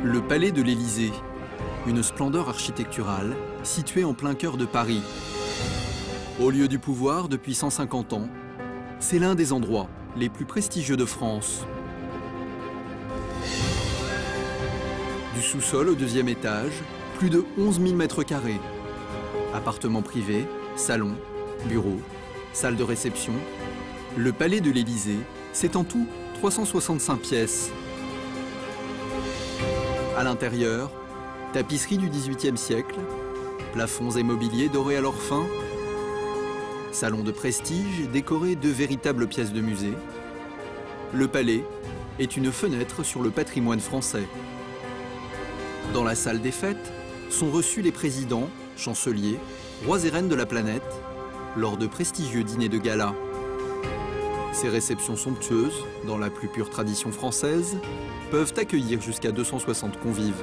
Le palais de l'Élysée, une splendeur architecturale située en plein cœur de Paris. Au lieu du pouvoir depuis 150 ans, c'est l'un des endroits les plus prestigieux de France. Du sous-sol au deuxième étage, plus de 11 000 mètres carrés. Appartements privés, salons, bureaux, salles de réception. Le palais de l'Élysée, c'est en tout 365 pièces. À l'intérieur, tapisserie du XVIIIe siècle, plafonds et mobiliers dorés à leur fin, salon de prestige décoré de véritables pièces de musée. Le palais est une fenêtre sur le patrimoine français. Dans la salle des fêtes sont reçus les présidents, chanceliers, rois et reines de la planète lors de prestigieux dîners de gala. Ces réceptions somptueuses, dans la plus pure tradition française, peuvent accueillir jusqu'à 260 convives.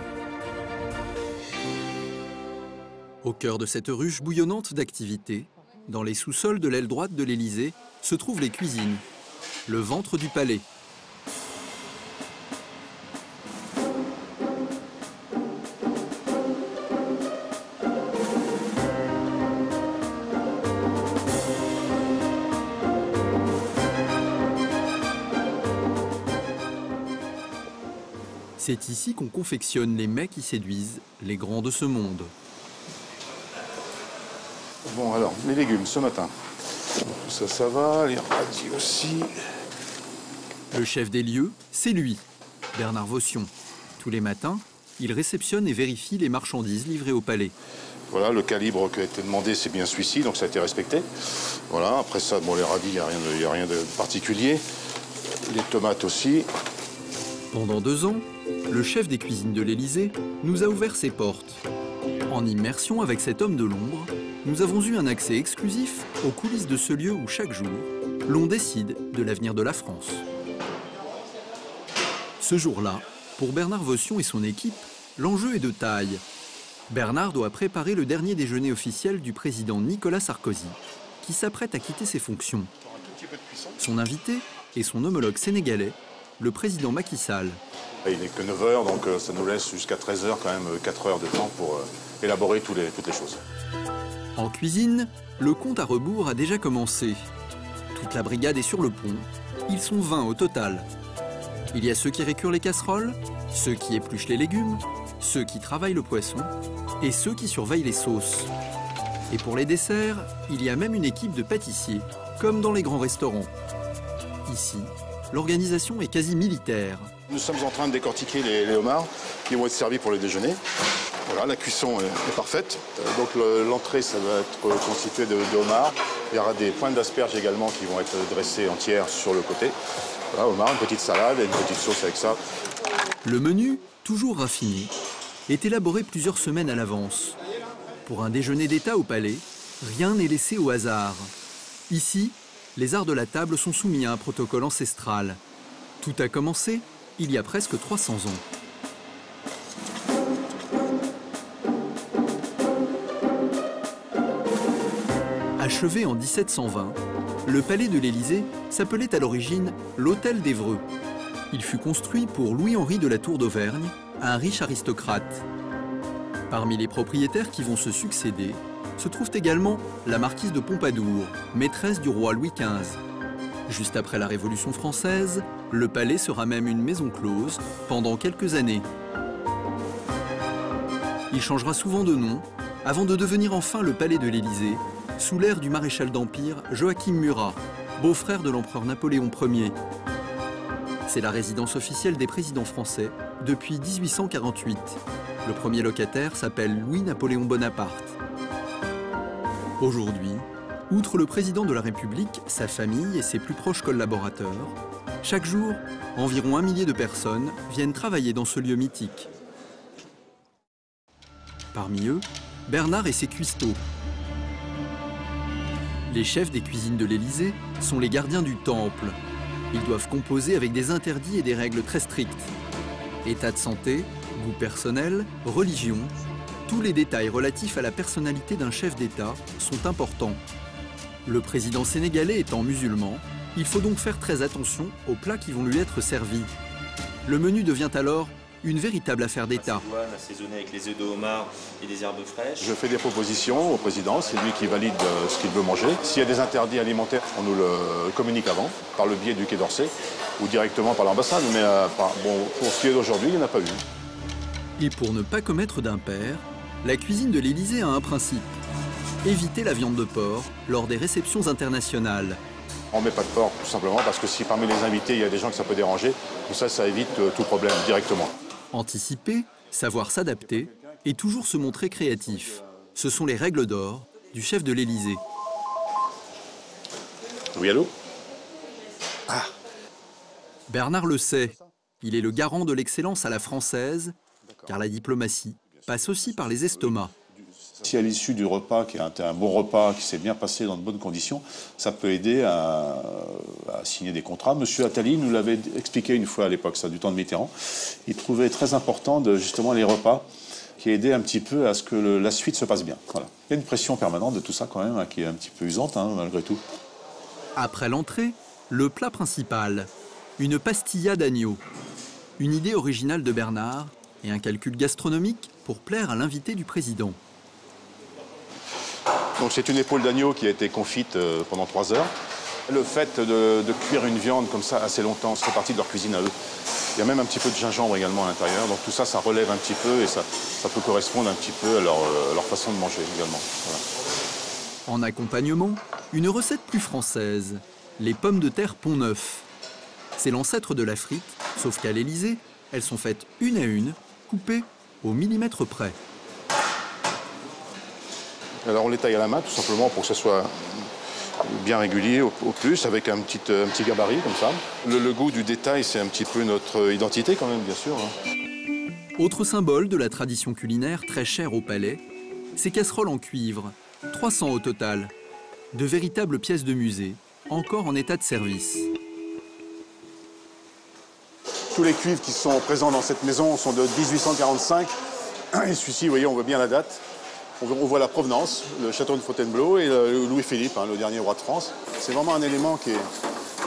Au cœur de cette ruche bouillonnante d'activités, dans les sous-sols de l'aile droite de l'Élysée, se trouvent les cuisines, le ventre du palais. C'est ici qu'on confectionne les mets qui séduisent les grands de ce monde. Bon alors, les légumes ce matin. Ça va, les radis aussi. Le chef des lieux, c'est lui, Bernard Vaution. Tous les matins, il réceptionne et vérifie les marchandises livrées au palais. Voilà, le calibre qui a été demandé, c'est bien celui-ci, donc ça a été respecté. Voilà, après ça, bon, les radis, il n'y a rien de particulier. Les tomates aussi. Pendant 2 ans, le chef des cuisines de l'Élysée nous a ouvert ses portes. En immersion avec cet homme de l'ombre, nous avons eu un accès exclusif aux coulisses de ce lieu où chaque jour, l'on décide de l'avenir de la France. Ce jour-là, pour Bernard Vaution et son équipe, l'enjeu est de taille. Bernard doit préparer le dernier déjeuner officiel du président Nicolas Sarkozy, qui s'apprête à quitter ses fonctions. Son invité est son homologue sénégalais, le président Macky Sall. Il n'est que 9 h, donc ça nous laisse jusqu'à 13 h, quand même 4 heures de temps pour élaborer toutes les choses. En cuisine, le compte à rebours a déjà commencé. Toute la brigade est sur le pont. Ils sont 20 au total. Il y a ceux qui récurent les casseroles, ceux qui épluchent les légumes, ceux qui travaillent le poisson et ceux qui surveillent les sauces. Et pour les desserts, il y a même une équipe de pâtissiers, comme dans les grands restaurants. Ici, l'organisation est quasi militaire. Nous sommes en train de décortiquer les homards qui vont être servis pour le déjeuner. Voilà, la cuisson est parfaite. Donc l'entrée, ça va être constitué de homards. Il y aura des pointes d'asperges également qui vont être dressées entières sur le côté. Voilà, homard, une petite salade et une petite sauce avec ça. Le menu, toujours raffiné, est élaboré plusieurs semaines à l'avance. Pour un déjeuner d'État au palais, rien n'est laissé au hasard. Ici, les arts de la table sont soumis à un protocole ancestral. Tout a commencé il y a presque 300 ans. Achevé en 1720, le palais de l'Élysée s'appelait à l'origine l'Hôtel d'Évreux. Il fut construit pour Louis-Henri de la Tour d'Auvergne, un riche aristocrate. Parmi les propriétaires qui vont se succéder, se trouve également la marquise de Pompadour, maîtresse du roi Louis XV. Juste après la Révolution française, le palais sera même une maison close pendant quelques années. Il changera souvent de nom, avant de devenir enfin le palais de l'Élysée, sous l'ère du maréchal d'Empire Joachim Murat, beau-frère de l'empereur Napoléon Ier. C'est la résidence officielle des présidents français depuis 1848. Le premier locataire s'appelle Louis-Napoléon Bonaparte. Aujourd'hui, outre le président de la République, sa famille et ses plus proches collaborateurs, chaque jour, environ 1 millier de personnes viennent travailler dans ce lieu mythique. Parmi eux, Bernard et ses cuistots. Les chefs des cuisines de l'Élysée sont les gardiens du temple. Ils doivent composer avec des interdits et des règles très strictes. État de santé, goût personnel, religion, tous les détails relatifs à la personnalité d'un chef d'État sont importants. Le président sénégalais étant musulman, il faut donc faire très attention aux plats qui vont lui être servis. Le menu devient alors une véritable affaire d'État. Assaisonné avec les œufs de homard et des herbes fraîches. Je fais des propositions au président, c'est lui qui valide ce qu'il veut manger. S'il y a des interdits alimentaires, on nous le communique avant, par le biais du Quai d'Orsay ou directement par l'ambassade. Mais bon, pour ce qui est d'aujourd'hui, il n'y en a pas eu. Et pour ne pas commettre d'impair, la cuisine de l'Élysée a un principe. Éviter la viande de porc lors des réceptions internationales. On ne met pas de porc, tout simplement, parce que si parmi les invités, il y a des gens que ça peut déranger, tout ça, ça évite tout problème directement. Anticiper, savoir s'adapter et toujours se montrer créatif. Ce sont les règles d'or du chef de l'Élysée. Oui, allô? Bernard le sait, il est le garant de l'excellence à la française, car la diplomatie passe aussi par les estomacs. Si à l'issue du repas, qui est un bon repas, qui s'est bien passé dans de bonnes conditions, ça peut aider à signer des contrats. Monsieur Attali nous l'avait expliqué une fois à l'époque, ça, du temps de Mitterrand. Il trouvait très important justement les repas qui aidaient un petit peu à ce que la suite se passe bien. Voilà. Il y a une pression permanente de tout ça quand même, hein, qui est un petit peu usante, hein, malgré tout. Après l'entrée, le plat principal, une pastilla d'agneau. Une idée originale de Bernard et un calcul gastronomique pour plaire à l'invité du président. Donc c'est une épaule d'agneau qui a été confite pendant 3 heures. Le fait de cuire une viande comme ça assez longtemps, c'est partie de leur cuisine à eux. Il y a même un petit peu de gingembre également à l'intérieur. Donc tout ça, ça relève un petit peu et ça peut correspondre un petit peu à leur façon de manger également. Voilà. En accompagnement, une recette plus française, les pommes de terre Pont-Neuf. C'est l'ancêtre de la frite, sauf qu'à l'Élysée, elles sont faites une à une, coupées au millimètre près. Alors on les taille à la main tout simplement pour que ce soit bien régulier au plus, avec un petit gabarit comme ça. Le goût du détail, c'est un petit peu notre identité quand même, bien sûr. Autre symbole de la tradition culinaire très chère au palais, ces casseroles en cuivre, 300 au total, de véritables pièces de musée, encore en état de service. Tous les cuivres qui sont présents dans cette maison sont de 1845. Et celui-ci, vous voyez, on voit bien la date. On voit la provenance, le château de Fontainebleau et Louis-Philippe, le dernier roi de France. C'est vraiment un élément qui est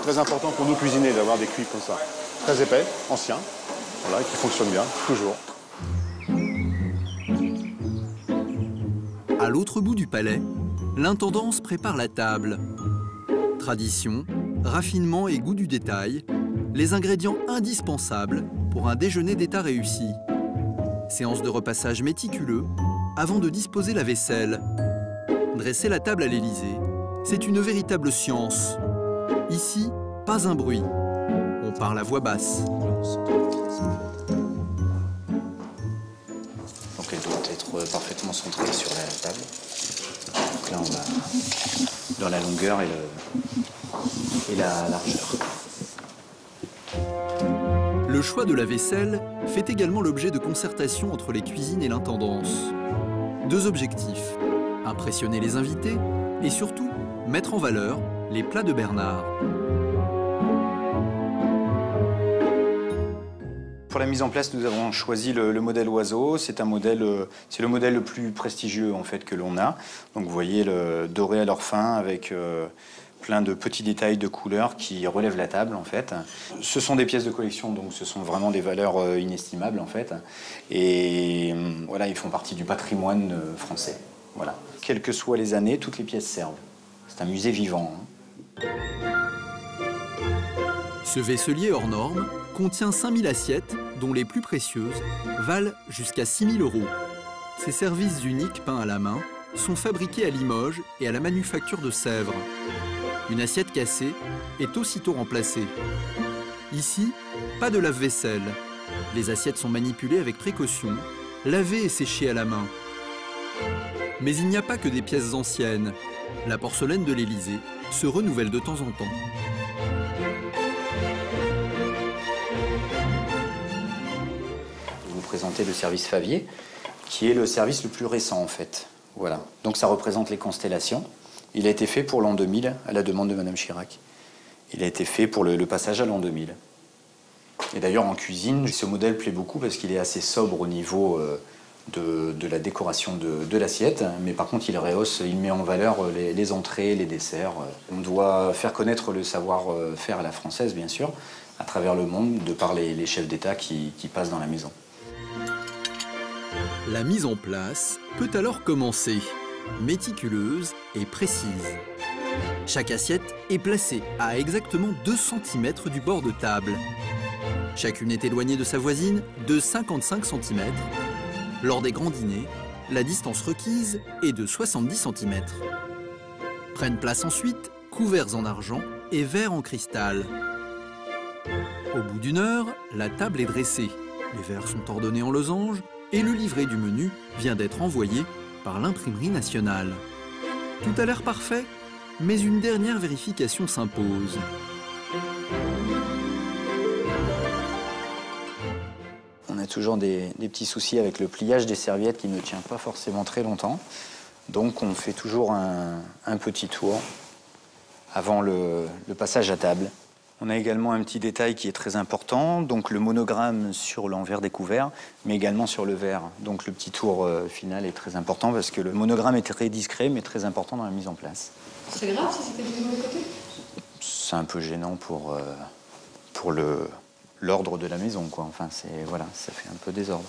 très important pour nous cuisiner, d'avoir des cuivres comme ça. Très épais, anciens, voilà, et qui fonctionnent bien, toujours. À l'autre bout du palais, l'intendance prépare la table. Tradition, raffinement et goût du détail, les ingrédients indispensables pour un déjeuner d'État réussi. Séance de repassage méticuleux, avant de disposer la vaisselle. Dresser la table à l'Élysée, c'est une véritable science. Ici, pas un bruit. On parle à voix basse. Donc elle doit être parfaitement centrée sur la table. Donc là, on va dans la longueur et la largeur. Le choix de la vaisselle fait également l'objet de concertations entre les cuisines et l'intendance. 2 objectifs, impressionner les invités et surtout mettre en valeur les plats de Bernard. Pour la mise en place, nous avons choisi le modèle oiseau. C'est le modèle le plus prestigieux en fait que l'on a. Donc vous voyez le doré à leur fin avec plein de petits détails de couleurs qui relèvent la table en fait. Ce sont des pièces de collection, donc ce sont vraiment des valeurs inestimables en fait. Et voilà, ils font partie du patrimoine français. Voilà. Quelles que soient les années, toutes les pièces servent. C'est un musée vivant. Ce vaisselier hors norme contient 5000 assiettes, dont les plus précieuses valent jusqu'à 6 000 €. Ces services uniques peints à la main sont fabriqués à Limoges et à la manufacture de Sèvres. Une assiette cassée est aussitôt remplacée. Ici, pas de lave-vaisselle. Les assiettes sont manipulées avec précaution, lavées et séchées à la main. Mais il n'y a pas que des pièces anciennes. La porcelaine de l'Élysée se renouvelle de temps en temps. Je vais vous présenter le service Favier, qui est le service le plus récent en fait. Voilà. Donc ça représente les constellations. Il a été fait pour l'an 2000, à la demande de Madame Chirac. Il a été fait pour le passage à l'an 2000. Et d'ailleurs, en cuisine, ce modèle plaît beaucoup parce qu'il est assez sobre au niveau de la décoration de l'assiette. Mais par contre, il rehausse, il met en valeur les entrées, les desserts. On doit faire connaître le savoir-faire à la française, bien sûr, à travers le monde, de par les chefs d'État qui passent dans la maison. La mise en place peut alors commencer, méticuleuse et précise. Chaque assiette est placée à exactement 2 cm du bord de table. Chacune est éloignée de sa voisine de 55 cm. Lors des grands dîners, la distance requise est de 70 cm. Prennent place ensuite couverts en argent et verres en cristal. Au bout d'1 heure, la table est dressée. Les verres sont ordonnés en losange et le livret du menu vient d'être envoyé par l'imprimerie nationale. Tout a l'air parfait, mais une dernière vérification s'impose. On a toujours des petits soucis avec le pliage des serviettes qui ne tient pas forcément très longtemps. Donc on fait toujours un petit tour avant le passage à table. On a également un petit détail qui est très important, donc le monogramme sur l'envers des couverts, mais également sur le verre. Donc le petit tour final est très important parce que le monogramme est très discret, mais très important dans la mise en place. C'est grave si c'était du mauvais côté? C'est un peu gênant pour l'ordre de la maison, quoi. Enfin, voilà, ça fait un peu désordre.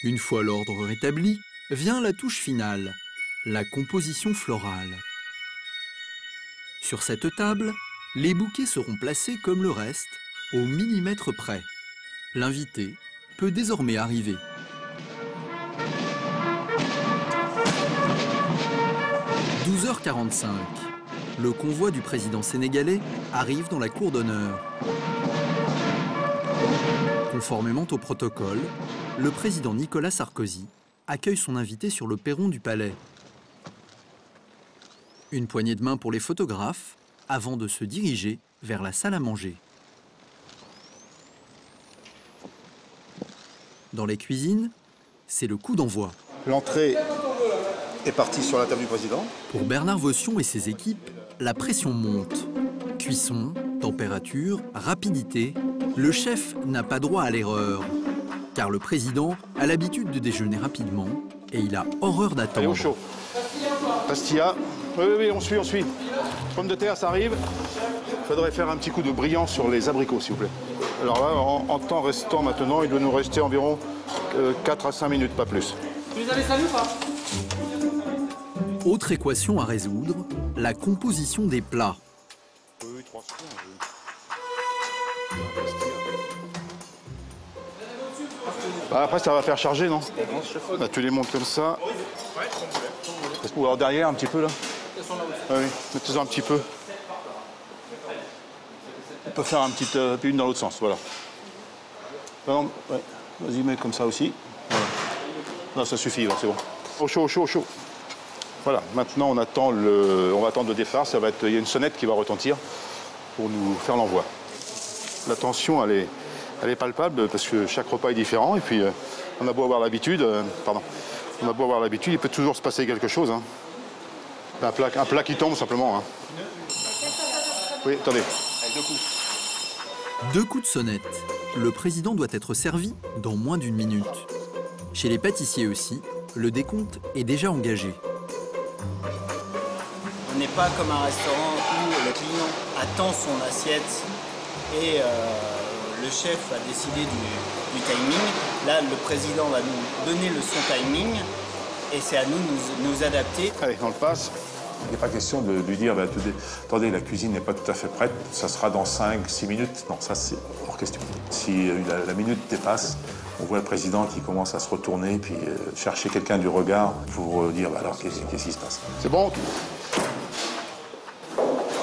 Une fois l'ordre rétabli, vient la touche finale, la composition florale. Sur cette table, les bouquets seront placés comme le reste, au millimètre près. L'invité peut désormais arriver. « 12h45 ». Le convoi du président sénégalais arrive dans la cour d'honneur. Conformément au protocole, le président Nicolas Sarkozy accueille son invité sur le perron du palais. Une poignée de main pour les photographes avant de se diriger vers la salle à manger. Dans les cuisines, c'est le coup d'envoi. L'entrée est partie sur la table du président. Pour Bernard Vaution et ses équipes, la pression monte. Cuisson, température, rapidité, le chef n'a pas droit à l'erreur. Car le président a l'habitude de déjeuner rapidement et il a horreur d'attendre. Allez, au chaud. Pastilla. Oui, on suit. Pommes de terre, ça arrive. Il faudrait faire un petit coup de brillant sur les abricots, s'il vous plaît. Alors là, en temps restant maintenant, il doit nous rester environ 4 à 5 minutes, pas plus. Vous avez salué ou pas? Autre équation à résoudre, la composition des plats. Oui, 3 secondes. Bah, après, ça va faire charger, non? Bah, tu les montes comme ça. Ou alors derrière, un petit peu, là. Ah oui, mettez-en un petit peu. On peut faire une dans l'autre sens, voilà. Non, ouais. Vas-y, mets comme ça aussi. Voilà. Non, ça suffit, ouais, c'est bon. Au chaud. Voilà, maintenant on va attendre le départ. Il y a une sonnette qui va retentir pour nous faire l'envoi. La tension, elle est palpable parce que chaque repas est différent. Et puis, on a beau avoir l'habitude, il peut toujours se passer quelque chose. Hein. Un plat qui tombe simplement. Hein. Oui, attendez. Allez, 2 coups. 2 coups de sonnette. Le président doit être servi dans moins d'1 minute. Chez les pâtissiers aussi, le décompte est déjà engagé. On n'est pas comme un restaurant où le client attend son assiette et le chef a décidé du timing. Là, le président va nous donner son timing et c'est à nous de nous adapter. Allez, on le passe. Il n'est pas question de lui dire attendez, la cuisine n'est pas tout à fait prête, ça sera dans 5-6 minutes. Non, ça c'est hors question. Si la minute dépasse, on voit le président qui commence à se retourner puis chercher quelqu'un du regard pour dire alors qu'est-ce qui se passe. C'est bon?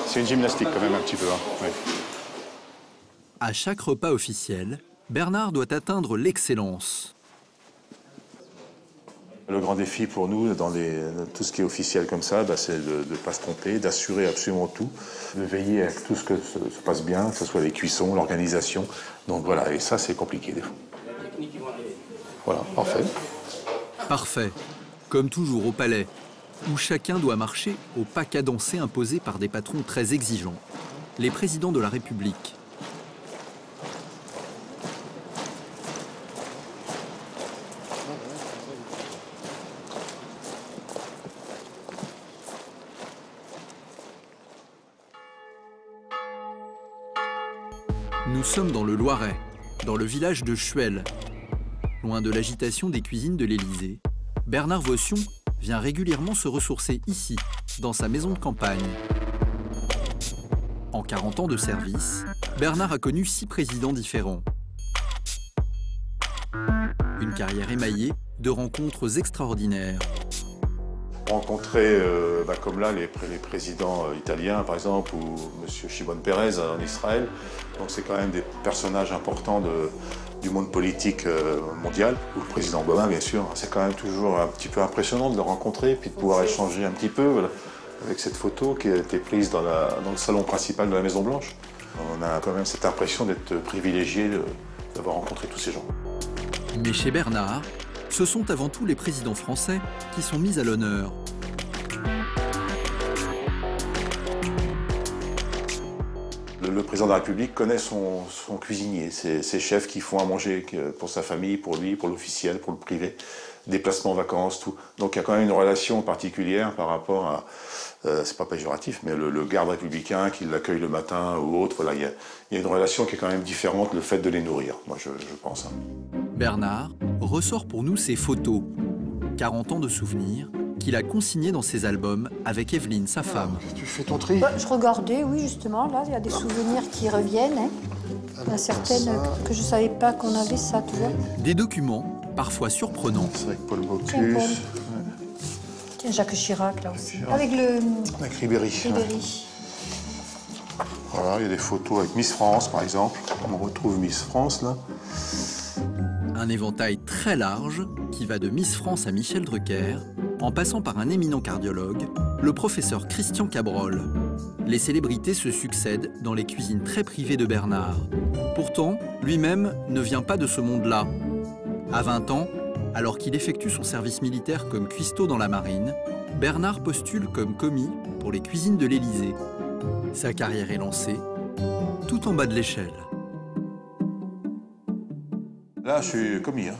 C'est une gymnastique quand même un petit peu. Hein. Oui. À chaque repas officiel, Bernard doit atteindre l'excellence. Le grand défi pour nous, dans tout ce qui est officiel comme ça, c'est de ne pas se tromper, d'assurer absolument tout, de veiller à tout ce que se passe bien, que ce soit les cuissons, l'organisation. Donc voilà, et ça c'est compliqué des fois. Voilà, parfait. Parfait, comme toujours au palais, où chacun doit marcher au pas cadencé imposé par des patrons très exigeants, les présidents de la République. Nous sommes dans le Loiret, dans le village de Chuel. Loin de l'agitation des cuisines de l'Élysée, Bernard Vossion vient régulièrement se ressourcer ici, dans sa maison de campagne. En 40 ans de service, Bernard a connu 6 présidents différents. Une carrière émaillée de rencontres extraordinaires. Rencontrer, comme là, les présidents italiens, par exemple, ou M. Shimon Peres en Israël. Donc c'est quand même des personnages importants du monde politique mondial. Ou le président Obama, bien sûr. C'est quand même toujours un petit peu impressionnant de le rencontrer, puis de pouvoir échanger un petit peu avec cette photo qui a été prise dans le salon principal de la Maison-Blanche. On a quand même cette impression d'être privilégié d'avoir rencontré tous ces gens. Mais chez Bernard, ce sont avant tout les présidents français qui sont mis à l'honneur. Le président de la République connaît son cuisinier, ses chefs qui font à manger pour sa famille, pour lui, pour l'officiel, pour le privé, déplacements en vacances, tout. Donc il y a quand même une relation particulière par rapport à, c'est pas péjoratif, mais le garde républicain qui l'accueille le matin ou autre, voilà, il y a une relation qui est quand même différente, le fait de les nourrir, moi je pense. Bernard ressort pour nous ses photos, 40 ans de souvenirs, qu'il a consignées dans ses albums avec Evelyne, sa femme. Tu fais ton tri? Je regardais, oui, justement, là, il y a des souvenirs qui reviennent. Hein. Il y en a certaines que je ne savais pas qu'on avait ça, tu vois. Des documents, parfois surprenants. C'est avec Paul Bocuse. Tiens, Paul. Tiens, Jacques Chirac, là aussi. Avec Ribéry. Ribéry. Voilà, il y a des photos avec Miss France, par exemple. On retrouve Miss France, là. Un éventail très large qui va de Miss France à Michel Drucker, en passant par un éminent cardiologue, le professeur Christian Cabrol. Les célébrités se succèdent dans les cuisines très privées de Bernard. Pourtant, lui-même ne vient pas de ce monde-là. À 20 ans, alors qu'il effectue son service militaire comme cuistot dans la marine, Bernard postule comme commis pour les cuisines de l'Élysée. Sa carrière est lancée, tout en bas de l'échelle. Là, je suis commis, hein,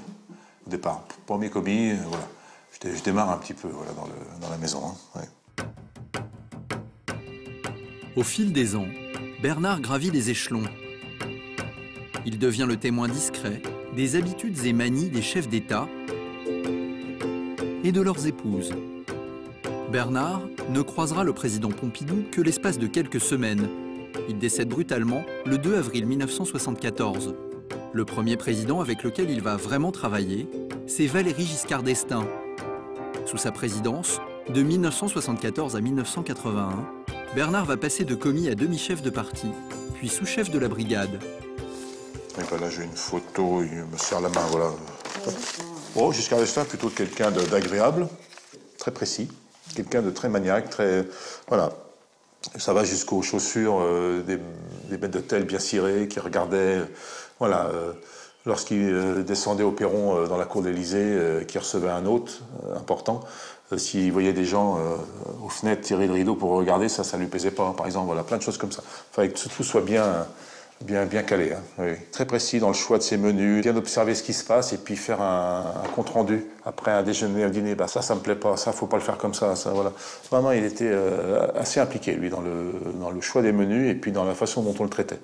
au départ. Premier commis, voilà. Je démarre un petit peu voilà, dans la maison. Hein, ouais. Au fil des ans, Bernard gravit les échelons. Il devient le témoin discret des habitudes et manies des chefs d'État et de leurs épouses. Bernard ne croisera le président Pompidou que l'espace de quelques semaines. Il décède brutalement le 2 avril 1974. Le premier président avec lequel il va vraiment travailler, c'est Valéry Giscard d'Estaing. Sous sa présidence, de 1974 à 1981, Bernard va passer de commis à demi-chef de parti, puis sous-chef de la brigade. Et ben là, j'ai une photo, il me serre la main, voilà. Oh, Giscard d'Estaing, plutôt quelqu'un d'agréable, très précis, quelqu'un de très maniaque, très... Voilà. Ça va jusqu'aux chaussures des bêtes d'hôtel bien cirées, qui regardaient... Voilà, lorsqu'il descendait au perron dans la cour de l'Élysée, qui recevait un hôte important, s'il voyait des gens aux fenêtres tirer le rideau pour regarder, ça lui plaisait pas, par exemple. Voilà, plein de choses comme ça. Il fallait que tout soit bien calé. Hein, oui. Très précis dans le choix de ses menus, bien observer ce qui se passe et puis faire un compte-rendu après un déjeuner, un dîner. Bah, ça me plaît pas, ça, faut pas le faire comme ça. Voilà. Vraiment, il était assez impliqué, lui, dans le choix des menus et puis dans la façon dont on le traitait.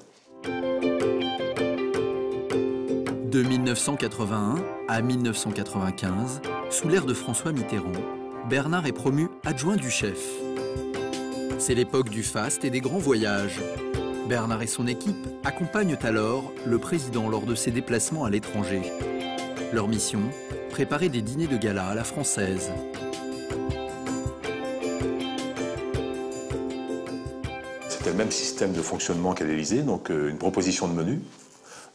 De 1981 à 1995, sous l'ère de François Mitterrand, Bernard est promu adjoint du chef. C'est l'époque du faste et des grands voyages. Bernard et son équipe accompagnent alors le président lors de ses déplacements à l'étranger. Leur mission, préparer des dîners de gala à la française. C'était le même système de fonctionnement qu'à l'Élysée, donc une proposition de menu.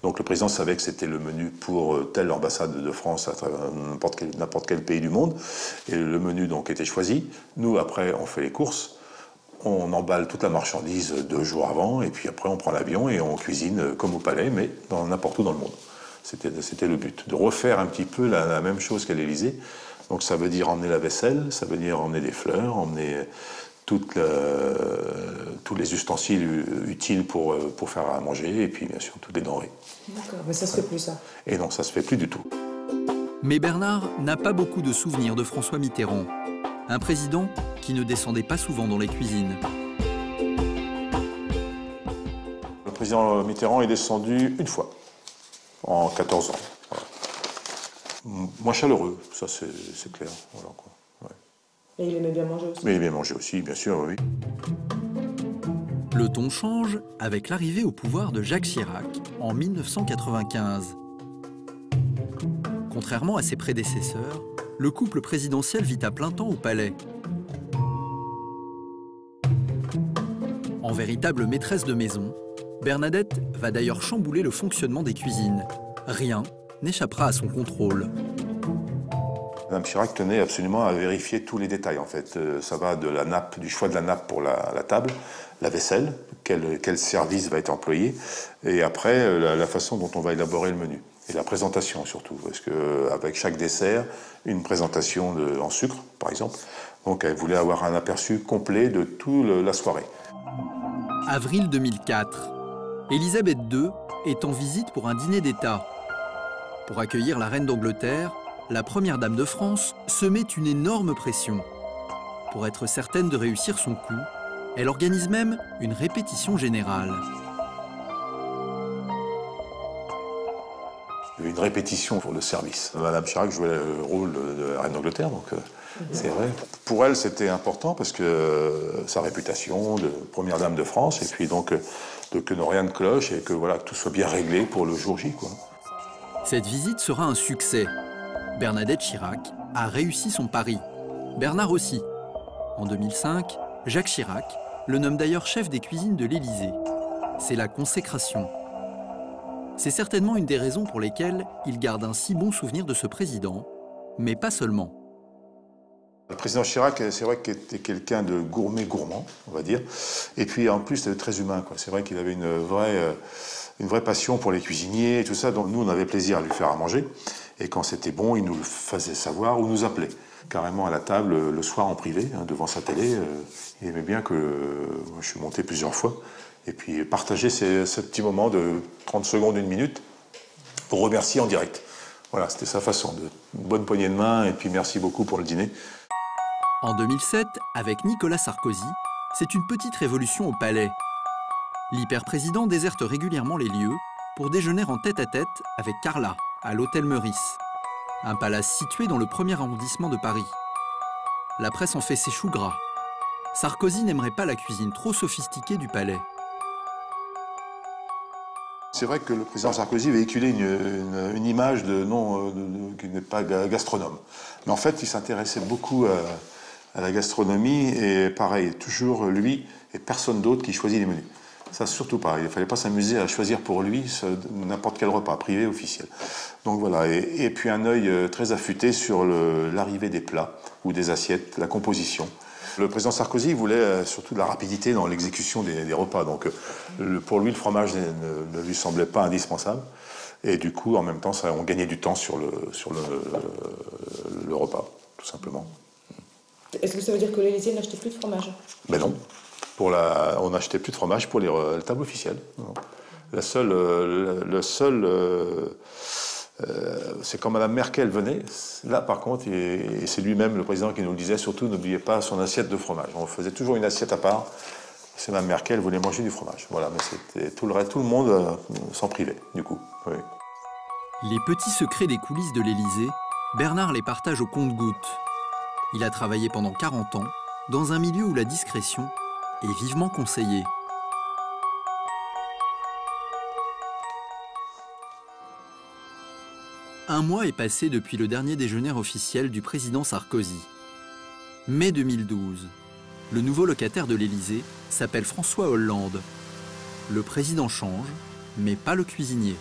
Donc le président savait que c'était le menu pour telle ambassade de France à n'importe quel pays du monde. Et le menu donc était choisi. Nous, après, on fait les courses. On emballe toute la marchandise 2 jours avant. Et puis après, on prend l'avion et on cuisine comme au palais, mais dans n'importe où dans le monde. C'était le but, de refaire un petit peu la même chose qu'à l'Élysée. Donc ça veut dire emmener la vaisselle, ça veut dire emmener des fleurs, emmener... tous les ustensiles utiles pour faire à manger, et puis bien sûr toutes les denrées. D'accord, mais ça se fait plus ça. Et non, ça se fait plus du tout. Mais Bernard n'a pas beaucoup de souvenirs de François Mitterrand, un président qui ne descendait pas souvent dans les cuisines. Le président Mitterrand est descendu une fois, en 14 ans. Voilà. Moins chaleureux, ça c'est clair. Voilà, quoi. Ouais. Et il aimait bien manger aussi. Mais il aimait manger aussi, bien sûr, oui. Le ton change avec l'arrivée au pouvoir de Jacques Chirac en 1995. Contrairement à ses prédécesseurs, le couple présidentiel vit à plein temps au palais. En véritable maîtresse de maison, Bernadette va d'ailleurs chambouler le fonctionnement des cuisines. Rien n'échappera à son contrôle. Madame Chirac tenait absolument à vérifier tous les détails, en fait. Ça va de la nappe, du choix de la nappe pour la table, la vaisselle, quel service va être employé, et après la façon dont on va élaborer le menu. Et la présentation surtout, parce qu'avec chaque dessert, une présentation en sucre, par exemple. Donc elle voulait avoir un aperçu complet de toute la soirée. Avril 2004. Élisabeth II est en visite pour un dîner d'État. Pour accueillir la reine d'Angleterre, la première dame de France se met une énorme pression. Pour être certaine de réussir son coup, elle organise même une répétition générale. Une répétition pour le service. Madame Chirac jouait le rôle de la reine d'Angleterre, donc c'est vrai. Pour elle, c'était important parce que sa réputation de première dame de France, et puis donc que rien ne cloche et que voilà, que tout soit bien réglé pour le jour J, quoi. Cette visite sera un succès. Bernadette Chirac a réussi son pari. Bernard aussi. En 2005, Jacques Chirac le nomme d'ailleurs chef des cuisines de l'Élysée. C'est la consécration. C'est certainement une des raisons pour lesquelles il garde un si bon souvenir de ce président, mais pas seulement. Le président Chirac, c'est vrai qu'il était quelqu'un de gourmand, on va dire, et puis en plus, très humain, quoi. C'est vrai qu'il avait une vraie passion pour les cuisiniers et tout ça, donc nous, on avait plaisir à lui faire à manger, et quand c'était bon, il nous le faisait savoir ou nous appelait carrément à la table le soir en privé, hein, devant sa télé. Il aimait bien que moi, je suis monté plusieurs fois. Et puis partager ce petit moment de 30 secondes, 1 minute, pour remercier en direct. Voilà, c'était sa façon, une bonne poignée de main, et puis merci beaucoup pour le dîner. En 2007, avec Nicolas Sarkozy, c'est une petite révolution au palais. L'hyper-président déserte régulièrement les lieux pour déjeuner en tête-à-tête avec Carla, à l'hôtel Meurice, un palace situé dans le 1er arrondissement de Paris. La presse en fait ses choux gras. Sarkozy n'aimerait pas la cuisine trop sophistiquée du palais. C'est vrai que le président Sarkozy véhiculait une image qui n'est pas gastronome. Mais en fait, il s'intéressait beaucoup à la gastronomie, et pareil, toujours lui et personne d'autre qui choisit les menus. Ça, surtout pas. Il ne fallait pas s'amuser à choisir pour lui n'importe quel repas, privé, officiel. Donc voilà, et puis un œil très affûté sur l'arrivée des plats ou des assiettes, la composition. Le président Sarkozy voulait surtout de la rapidité dans l'exécution des repas. Donc pour lui, le fromage ne lui semblait pas indispensable. Et du coup, en même temps, on gagnait du temps sur le repas, tout simplement. Est-ce que ça veut dire que l'Élysée n'achetait plus de fromage? Ben non. On n'achetait plus de fromage pour les tables officielles. Non. C'est quand Mme Merkel venait, là par contre, et c'est lui-même le président qui nous le disait, surtout n'oubliez pas son assiette de fromage. On faisait toujours une assiette à part, c'est Mme Merkel voulait manger du fromage. Voilà, mais c'était tout le monde s'en privait, du coup. Oui. Les petits secrets des coulisses de l'Élysée, Bernard les partage au compte-gouttes. Il a travaillé pendant 40 ans dans un milieu où la discrétion est vivement conseillée. Un mois est passé depuis le dernier déjeuner officiel du président Sarkozy. Mai 2012. Le nouveau locataire de l'Élysée s'appelle François Hollande. Le président change, mais pas le cuisinier.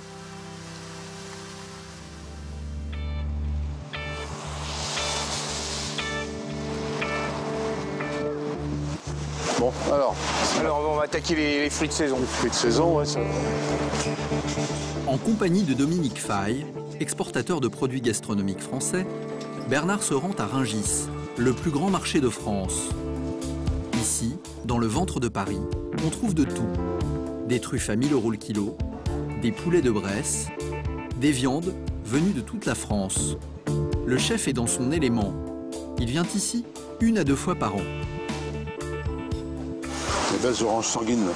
Bon, alors on va attaquer les fruits de saison. Les fruits de saison, ouais, ça. En compagnie de Dominique Faye, exportateur de produits gastronomiques français, Bernard se rend à Rungis, le plus grand marché de France. Ici, dans le ventre de Paris, on trouve de tout. Des truffes à 1 000 € le kilo, des poulets de Bresse, des viandes venues de toute la France. Le chef est dans son élément. Il vient ici 1 à 2 fois par an. belles oranges sanguines.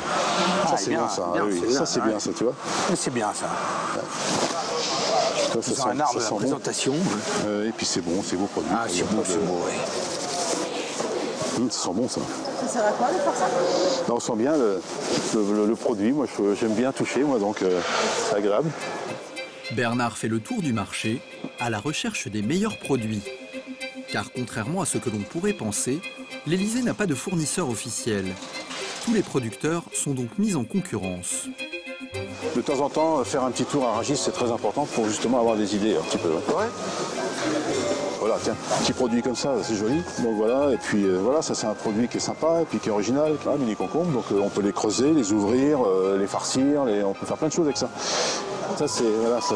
Ça, c'est bien, ça. Bien, oui. Ça, c'est bien, ça, tu vois. C'est bien, ça. Ça sent, un art de ça la sent présentation. bon. Et puis c'est bon, c'est beau produit. Ah, c'est beau, oui. Ça sent bon, ça. Ça sert à quoi de faire ça? Là, on sent bien le produit. Moi, j'aime bien toucher, moi, donc c'est agréable. Bernard fait le tour du marché à la recherche des meilleurs produits. Car contrairement à ce que l'on pourrait penser, l'Élysée n'a pas de fournisseur officiel. Tous les producteurs sont donc mis en concurrence. De temps en temps, faire un petit tour à Rungis, c'est très important pour justement avoir des idées un petit peu. Ouais. Voilà, tiens, petit produit comme ça, c'est joli. Donc voilà, et puis voilà, ça c'est un produit qui est sympa et puis qui est original, mini concombre. Donc on peut les creuser, les ouvrir, les farcir, on peut faire plein de choses avec ça. Ça c'est voilà, ça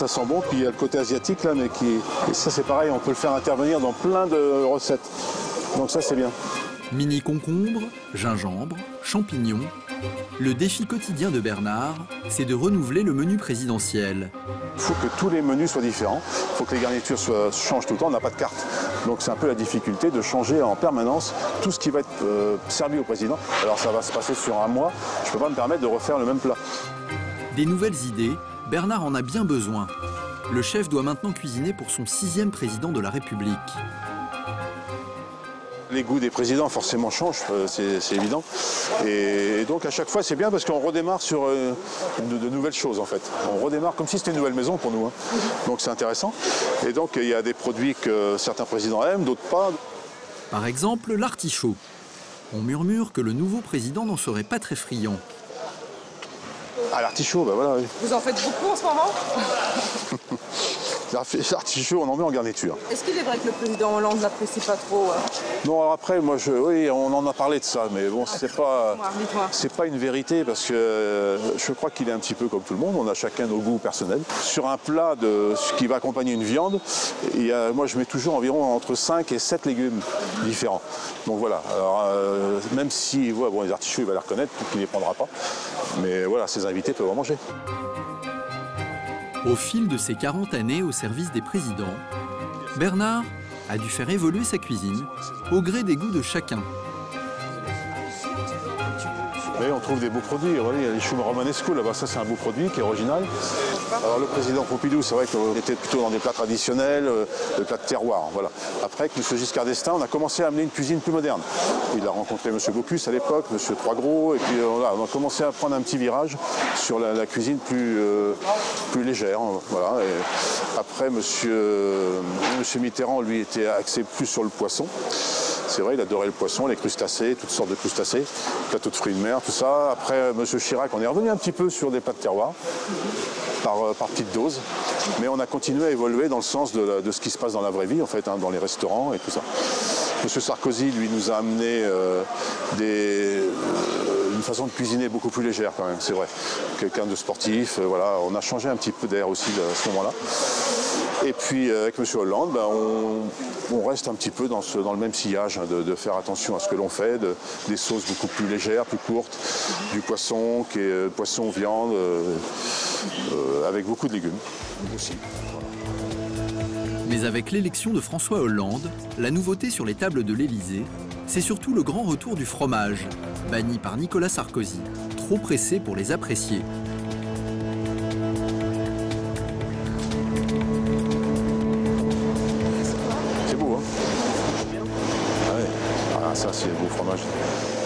sent bon. Puis il y a le côté asiatique là, mais et ça c'est pareil, on peut le faire intervenir dans plein de recettes. Donc ça c'est bien. Mini concombre, gingembre, champignons. Le défi quotidien de Bernard, c'est de renouveler le menu présidentiel. Il faut que tous les menus soient différents, il faut que les garnitures changent tout le temps, on n'a pas de carte. Donc c'est un peu la difficulté de changer en permanence tout ce qui va être servi au président. Alors ça va se passer sur un mois, je ne peux pas me permettre de refaire le même plat. Des nouvelles idées, Bernard en a bien besoin. Le chef doit maintenant cuisiner pour son 6e président de la République. Les goûts des présidents forcément changent, c'est évident. Et donc à chaque fois c'est bien parce qu'on redémarre sur de nouvelles choses en fait. On redémarre comme si c'était une nouvelle maison pour nous. Hein. Donc c'est intéressant. Et donc il y a des produits que certains présidents aiment, d'autres pas. Par exemple l'artichaut. On murmure que le nouveau président n'en serait pas très friand. Ah l'artichaut, bah voilà. Oui. Vous en faites beaucoup en ce moment? L'artichaut, on en met en garniture. Est-ce qu'il est vrai que le président Hollande n'apprécie pas trop Non, alors après, oui, on en a parlé de ça, mais bon, c'est pas une vérité parce que je crois qu'il est un petit peu comme tout le monde. On a chacun nos goûts personnels. Sur un plat qui va accompagner une viande, moi, je mets toujours environ entre 5 et 7 légumes différents. Donc voilà. Alors, même si, bon, les artichauts, il va les reconnaître, peut-être qu'il les prendra pas. Mais voilà, ses invités peuvent en manger. Au fil de ses 40 années au service des présidents, Bernard a dû faire évoluer sa cuisine au gré des goûts de chacun. Et on trouve des beaux produits. Voilà, il y a les choux romanesco là-bas, ça c'est un beau produit qui est original. Alors le président Pompidou, c'est vrai qu'on était plutôt dans des plats traditionnels, des plats de terroir. Voilà. Après, avec M. Giscard d'Estaing, on a commencé à amener une cuisine plus moderne. Il a rencontré M. Bocuse à l'époque, M. Troisgros, et puis voilà, on a commencé à prendre un petit virage sur la cuisine plus légère. Voilà. Et après, M. Mitterrand, lui, était axé plus sur le poisson. C'est vrai, il adorait le poisson, les crustacés, toutes sortes de crustacés, plateaux de fruits de mer, tout ça. Après, M. Chirac, on est revenu un petit peu sur des plats de terroir, par petites doses. Mais on a continué à évoluer dans le sens de ce qui se passe dans la vraie vie, en fait, hein, dans les restaurants et tout ça. M. Sarkozy, lui, nous a amené une façon de cuisiner beaucoup plus légère, quand même, c'est vrai. Quelqu'un de sportif, voilà. On a changé un petit peu d'air aussi à ce moment-là. Et puis avec M. Hollande, on reste un petit peu dans le même sillage, hein, de faire attention à ce que l'on fait, des sauces beaucoup plus légères, plus courtes, du poisson, qui est poisson, viande, avec beaucoup de légumes aussi. Mais avec l'élection de François Hollande, la nouveauté sur les tables de l'Élysée, c'est surtout le grand retour du fromage, banni par Nicolas Sarkozy, trop pressé pour les apprécier. Ça, c'est le beau fromage.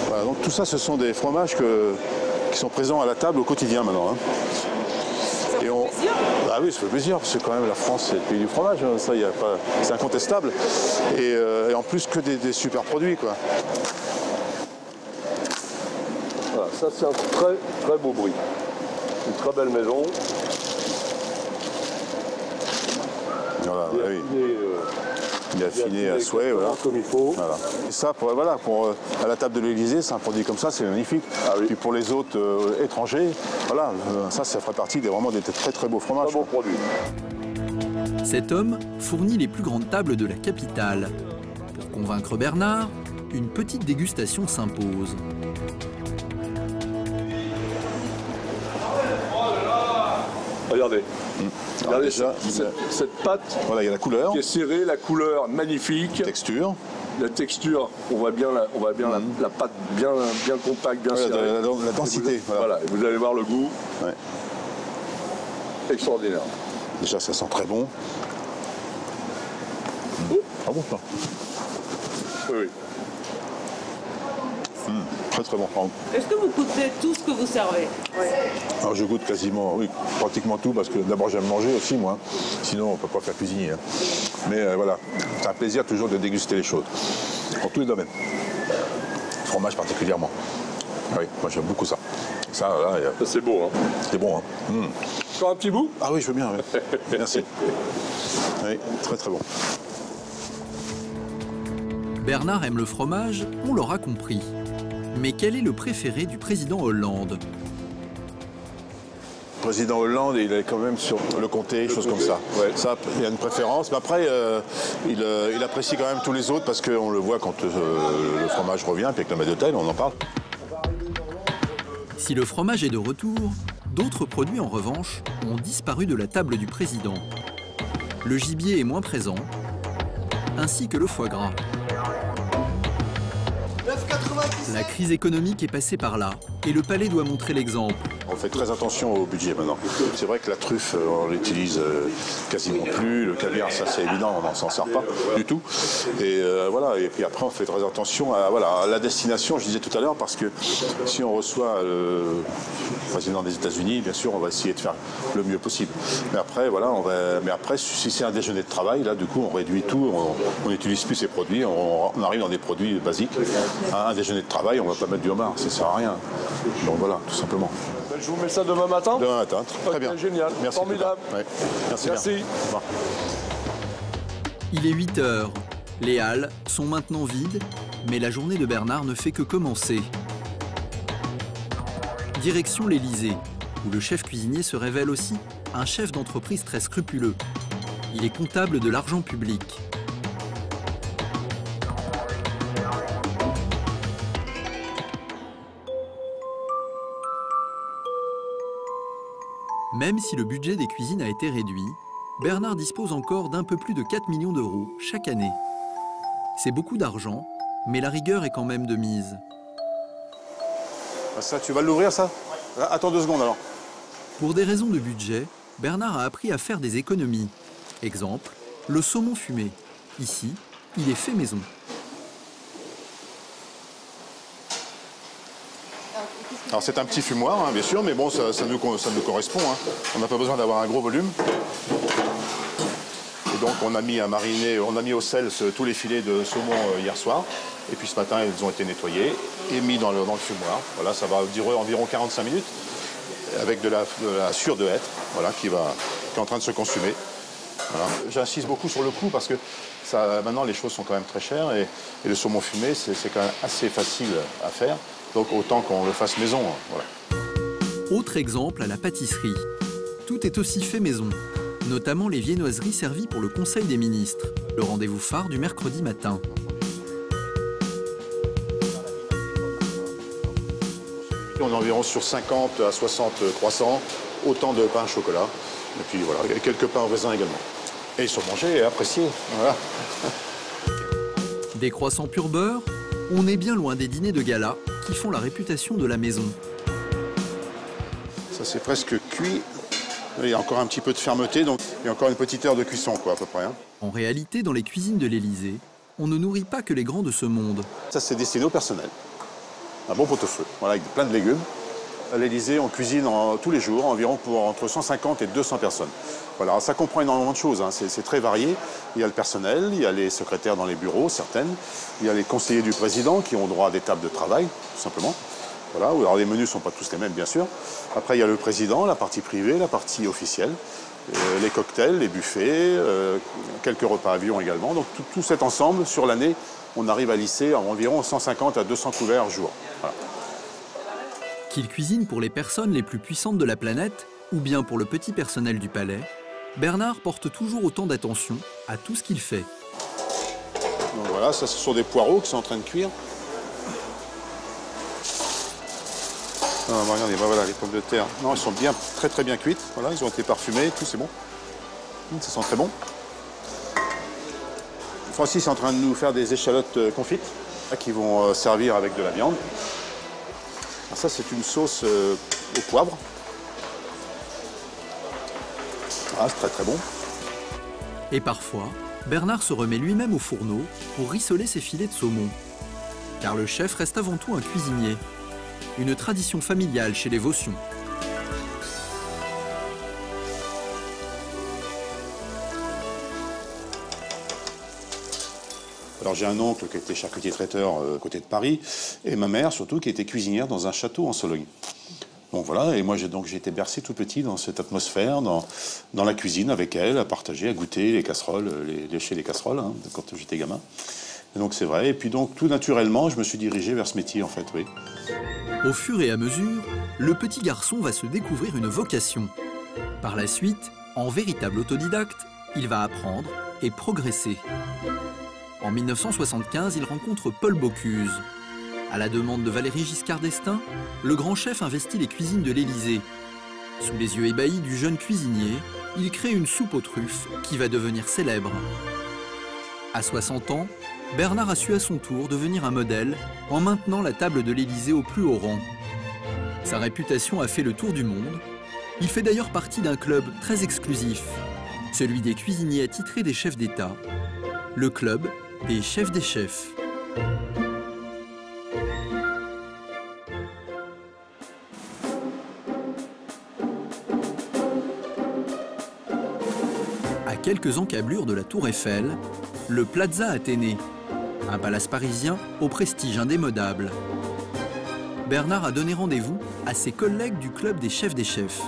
Voilà, donc tout ça, ce sont des fromages qui sont présents à la table au quotidien maintenant. Hein. Ça fait plaisir? Ah oui, ça fait plaisir, parce que quand même la France, c'est le pays du fromage. Hein. Ça, c'est incontestable. Et en plus que des super produits, quoi. Voilà, ça c'est un très très beau bruit. Une très belle maison. Voilà, oui. Il est affiné à souhait, voilà. Comme il faut. Voilà. Et ça, à la table de l'Élysée, c'est un produit comme ça, c'est magnifique. Ah oui. Puis pour les autres étrangers, voilà, ça ferait partie vraiment des très très beaux fromages. Très beau produit. Cet homme fournit les plus grandes tables de la capitale. Pour convaincre Bernard, une petite dégustation s'impose. Regardez. Regardez déjà, cette pâte, voilà, il y a la couleur qui est serrée, la couleur magnifique. Texture. La texture, on voit bien la pâte bien compacte, bien serrée. La densité. Voilà, et vous allez voir le goût. Ouais. Extraordinaire. Déjà, ça sent très bon. Ah bon, ça. Oui. Très très bon. Est-ce que vous goûtez tout ce que vous servez? Alors, je goûte quasiment, oui, pratiquement tout, parce que d'abord j'aime manger aussi, moi. Sinon, on ne peut pas faire cuisinier. Hein. Mais voilà, c'est un plaisir toujours de déguster les choses. Dans tous les domaines. Fromage particulièrement. Oui, moi j'aime beaucoup ça. Ça, là, c'est beau, hein. C'est bon, hein. Encore un petit bout? Ah oui, je veux bien, oui. Merci. Oui, très très bon. Bernard aime le fromage, on l'aura compris. Mais quel est le préféré du président Hollande? Le président Hollande, il est quand même sur le comté, choses comme ça. Ouais. Ça, il y a une préférence. Mais après, il apprécie quand même tous les autres parce qu'on le voit quand le fromage revient, puis avec le maître d'hôtel, on en parle. Si le fromage est de retour, d'autres produits en revanche ont disparu de la table du président. Le gibier est moins présent, ainsi que le foie gras. La crise économique est passée par là et le palais doit montrer l'exemple. On fait très attention au budget maintenant. C'est vrai que la truffe, on l'utilise quasiment plus. Le caviar, ça c'est évident, on n'en s'en sert pas du tout. Et voilà. Et puis après, on fait très attention à la destination, je disais tout à l'heure, parce que si on reçoit le président des États-Unis, bien sûr, on va essayer de faire le mieux possible. Mais après, voilà, mais après, si c'est un déjeuner de travail, là, du coup, on réduit tout, on n'utilise plus ces produits, on arrive dans des produits basiques. Un déjeuner de travail, on ne va pas mettre du homard, ça ne sert à rien. Donc voilà, tout simplement. Je vous mets ça demain matin? Demain matin, très bien. Génial, merci. Formidable. Ouais. Merci. Merci. Au revoir. Il est 8 h. Les halles sont maintenant vides, mais la journée de Bernard ne fait que commencer. Direction l'Élysée, où le chef cuisinier se révèle aussi un chef d'entreprise très scrupuleux. Il est comptable de l'argent public. Même si le budget des cuisines a été réduit, Bernard dispose encore d'un peu plus de 4 millions d'euros chaque année. C'est beaucoup d'argent, mais la rigueur est quand même de mise. Ça, tu vas l'ouvrir, ça? Attends 2 secondes, alors. Pour des raisons de budget, Bernard a appris à faire des économies. Exemple, le saumon fumé. Ici, il est fait maison. Alors c'est un petit fumoir, hein, bien sûr, mais bon, ça nous correspond. Hein. On n'a pas besoin d'avoir un gros volume. Et donc on a mis à mariner, on a mis au sel tous les filets de saumon hier soir. Et puis ce matin, ils ont été nettoyés et mis dans le fumoir. Voilà, ça va durer environ 45 minutes avec de la sûre de hêtre, voilà, qui est en train de se consumer. Voilà. J'insiste beaucoup sur le coût parce que maintenant les choses sont quand même très chères et le saumon fumé, c'est quand même assez facile à faire. Donc autant qu'on le fasse maison. Voilà. Autre exemple à la pâtisserie. Tout est aussi fait maison, notamment les viennoiseries servies pour le Conseil des ministres, le rendez-vous phare du mercredi matin. On est environ sur 50 à 60 croissants, autant de pain au chocolat, et puis voilà, et quelques pains au raisin également. Et ils sont mangés et appréciés. Voilà. Des croissants pur beurre, on est bien loin des dîners de gala qui font la réputation de la maison. Ça c'est presque cuit. Il y a encore un petit peu de fermeté, donc il y a encore une petite heure de cuisson, quoi, à peu près. Hein. En réalité, dans les cuisines de l'Élysée, on ne nourrit pas que les grands de ce monde. Ça, c'est destiné au personnel. Un bon pot-au-feu, voilà, avec plein de légumes. À l'Élysée, on cuisine tous les jours, environ pour entre 150 et 200 personnes. Voilà, alors, ça comprend énormément de choses, hein. C'est très varié. Il y a le personnel, il y a les secrétaires dans les bureaux, certaines. Il y a les conseillers du président qui ont droit à des tables de travail, tout simplement. Voilà, alors les menus ne sont pas tous les mêmes, bien sûr. Après, il y a le président, la partie privée, la partie officielle, les cocktails, les buffets, quelques repas avions également. Donc tout cet ensemble, sur l'année, on arrive à lisser environ 150 à 200 couverts jour. Voilà. Qu'il cuisine pour les personnes les plus puissantes de la planète ou bien pour le petit personnel du palais, Bernard porte toujours autant d'attention à tout ce qu'il fait. Donc voilà, ça ce sont des poireaux qui sont en train de cuire. Ah, regardez, voilà les pommes de terre. Non, elles sont bien, très bien cuites. Voilà, ils ont été parfumés, tout c'est bon. Ça sent très bon. Francis est en train de nous faire des échalotes confites qui vont servir avec de la viande. Alors ça, c'est une sauce au poivre. Ah, c'est très très bon. Et parfois, Bernard se remet lui-même au fourneau pour rissoler ses filets de saumon. Car le chef reste avant tout un cuisinier. Une tradition familiale chez les Vautions. Alors j'ai un oncle qui était charcutier traiteur à côté de Paris, et ma mère surtout qui était cuisinière dans un château en Sologne. Donc voilà, et moi j'ai été bercé tout petit dans cette atmosphère, dans la cuisine avec elle, à partager, à goûter les casseroles, lécher les casseroles, hein, quand j'étais gamin. Et donc c'est vrai, et puis donc tout naturellement, je me suis dirigé vers ce métier en fait, oui. Au fur et à mesure, le petit garçon va se découvrir une vocation. Par la suite, en véritable autodidacte, il va apprendre et progresser. En 1975, il rencontre Paul Bocuse. À la demande de Valéry Giscard d'Estaing, le grand chef investit les cuisines de l'Élysée. Sous les yeux ébahis du jeune cuisinier, il crée une soupe aux truffes qui va devenir célèbre. À 60 ans, Bernard a su à son tour devenir un modèle en maintenant la table de l'Élysée au plus haut rang. Sa réputation a fait le tour du monde. Il fait d'ailleurs partie d'un club très exclusif, celui des cuisiniers attitrés des chefs d'État, le club des chefs des chefs. À quelques encablures de la Tour Eiffel, le Plaza Athénée, un palace parisien au prestige indémodable. Bernard a donné rendez-vous à ses collègues du club des chefs des chefs.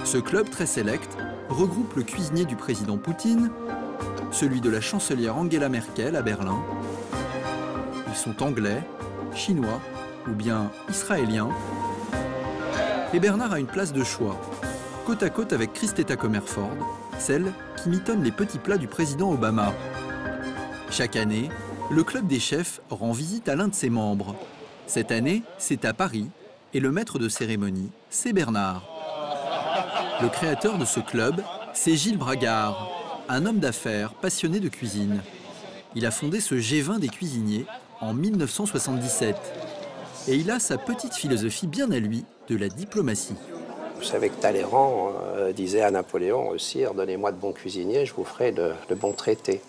Ce club très sélect regroupe le cuisinier du président Poutine, celui de la chancelière Angela Merkel à Berlin. Ils sont anglais, chinois ou bien israéliens. Et Bernard a une place de choix, côte à côte avec Christetta Comerford, celle qui mitonne les petits plats du président Obama. Chaque année, le club des chefs rend visite à l'un de ses membres. Cette année, c'est à Paris, et le maître de cérémonie, c'est Bernard. Le créateur de ce club, c'est Gilles Bragard, un homme d'affaires passionné de cuisine. Il a fondé ce G20 des cuisiniers en 1977. Et il a sa petite philosophie bien à lui de la diplomatie. Vous savez que Talleyrand disait à Napoléon aussi, donnez-moi de bons cuisiniers, je vous ferai de bons traités.